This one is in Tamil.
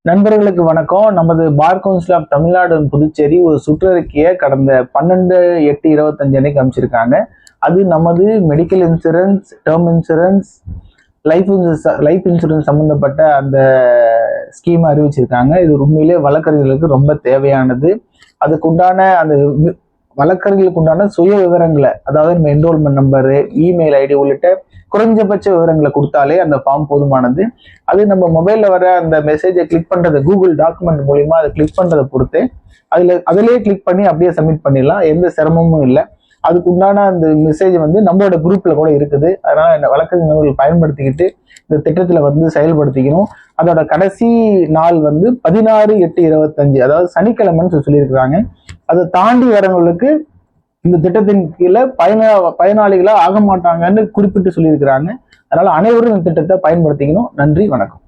நண்பர்களுக்கு வணக்கம். நமது bar council of Tamil Nadu Puducherry ஒரு சுற்றறிக்கையை கடந்த 12/8/25 அன்னைக்கு அமைச்சிருக்காங்க. அது நமது medical insurance, term insurance, life insurance சம்பந்தப்பட்ட அந்த ஸ்கீம் அறிவிச்சிருக்காங்க. இது உண்மையிலே வழக்கறிஞர்களுக்கு ரொம்ப தேவையானது. அதுக்குண்டான அந்த வழக்கறிஞர்களுக்கு உண்டான சுய விவரங்களை, அதாவது நம்ம என்ரோல்மெண்ட் நம்பரு, இமெயில் ஐடி உள்ளிட்ட குறைஞ்சபட்ச விவரங்களை கொடுத்தாலே அந்த ஃபார்ம் போதுமானது. அது நம்ம மொபைல்ல வர அந்த மெசேஜை கிளிக் பண்றது, கூகுள் டாக்குமெண்ட் மூலியமா அதை கிளிக் பண்றதை பொறுத்து அதிலேயே கிளிக் பண்ணி அப்படியே சப்மிட் பண்ணிடலாம். எந்த சிரமமும் இல்லை. அதுக்கு உண்டான அந்த மெசேஜ் நம்மளோட குரூப்ல கூட இருக்குது. அதனால வழக்கறிஞர்கள் பயன்படுத்திக்கிட்டு இந்த திட்டத்துல செயல்படுத்திக்கணும். அதோட கடைசி நாள் 16/8/25, அதாவது சனிக்கிழமைன்னு சொல்லியிருக்கிறாங்க. அதை தாண்டி வரவங்களுக்கு இந்த திட்டத்தின் கீழே பயனாளிகளா ஆக மாட்டாங்கன்னு குறிப்பிட்டு சொல்லியிருக்கிறாங்க. அதனால அனைவரும் இந்த திட்டத்தை பயன்படுத்திக்கணும். நன்றி, வணக்கம்.